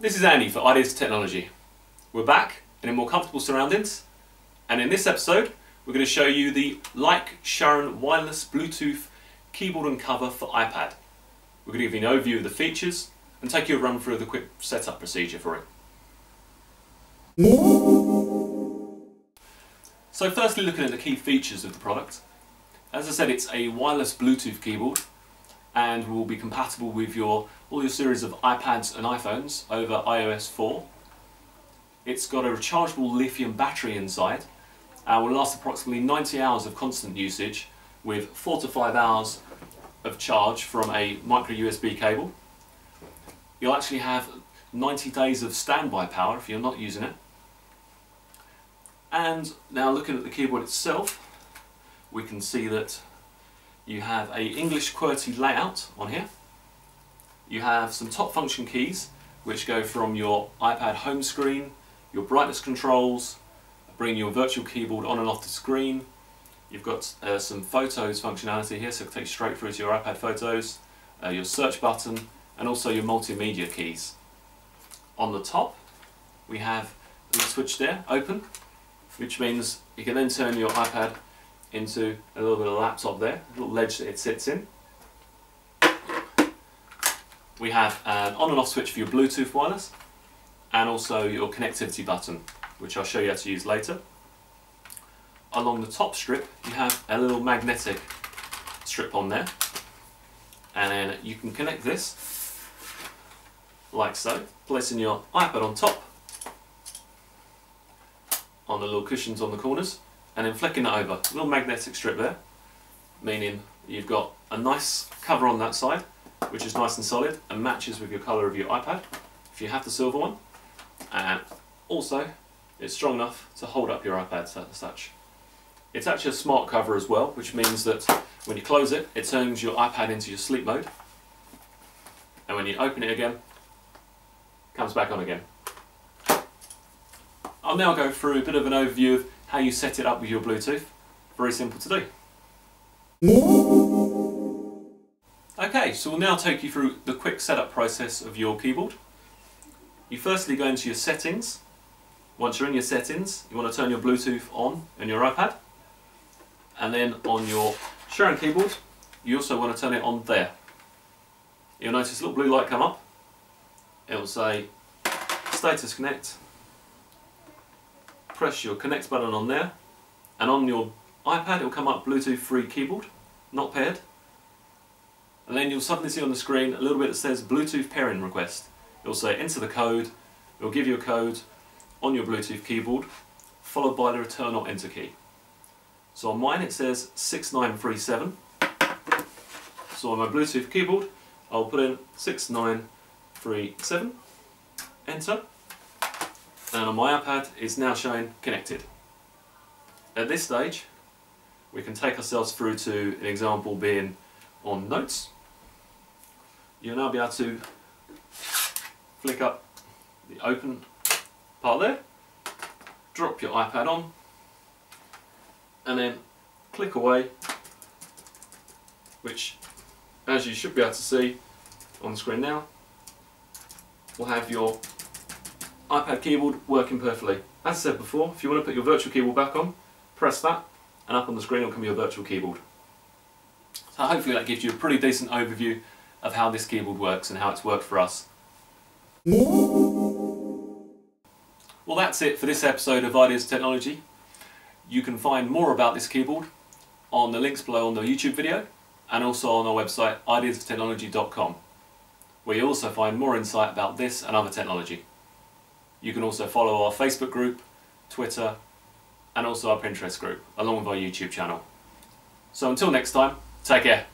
This is Andy for I4T Technology. We're back and in more comfortable surroundings, and in this episode we're going to show you the Sharon wireless Bluetooth keyboard and cover for iPad. We're going to give you an overview of the features and take you a run through the quick setup procedure for it. So firstly, looking at the key features of the product. As I said, it's a wireless Bluetooth keyboard and will be compatible with all your series of iPads and iPhones over iOS 4. It's got a rechargeable lithium battery inside and will last approximately 90 hours of constant usage with 4 to 5 hours of charge from a micro USB cable. You'll actually have 90 days of standby power if you're not using it. And now looking at the keyboard itself, we can see that you have a English QWERTY layout on here. You have some top function keys which go from your iPad home screen, your brightness controls, bring your virtual keyboard on and off the screen. You've got some photos functionality here, so it takes you straight through to your iPad photos, your search button, and also your multimedia keys. On the top we have a little switch there, open, which means you can then turn your iPad into a little bit of a laptop there, a little ledge that it sits in. We have an on and off switch for your Bluetooth wireless and also your connectivity button, which I'll show you how to use later. Along the top strip you have a little magnetic strip on there, and then you can connect this like so, placing your iPad on top on the little cushions on the corners, and then flicking it over. A little magnetic strip there, meaning you've got a nice cover on that side, which is nice and solid and matches with your colour of your iPad, if you have the silver one. And also, it's strong enough to hold up your iPad as such. It's actually a smart cover as well, which means that when you close it, it turns your iPad into your sleep mode. And when you open it again, it comes back on again. I'll now go through a bit of an overview of how you set it up with your Bluetooth. Very simple to do. Okay, so we'll now take you through the quick setup process of your keyboard. You firstly go into your settings. Once you're in your settings, you want to turn your Bluetooth on your iPad. And then on your Sharon keyboard, you also want to turn it on there. You'll notice a little blue light come up. It will say status connect. Press your connect button on there, and on your iPad it will come up Bluetooth free keyboard, not paired. And then you'll suddenly see on the screen a little bit that says Bluetooth pairing request. It will say enter the code. It will give you a code on your Bluetooth keyboard, followed by the return or enter key. So on mine it says 6937. So on my Bluetooth keyboard I'll put in 6937, enter. And on my iPad it's now showing connected. At this stage we can take ourselves through to an example being on notes. You'll now be able to flick up the open part there, drop your iPad on, and then click away, which, as you should be able to see on the screen now, will have your iPad keyboard working perfectly. As I said before, if you want to put your virtual keyboard back on, press that, and up on the screen will come your virtual keyboard. So hopefully that gives you a pretty decent overview of how this keyboard works and how it's worked for us. Well, that's it for this episode of I4T Technology. You can find more about this keyboard on the links below on the YouTube video, and also on our website i4technology.com, where you'll also find more insight about this and other technology. You can also follow our Facebook group, Twitter, and also our Pinterest group, along with our YouTube channel. So until next time, take care.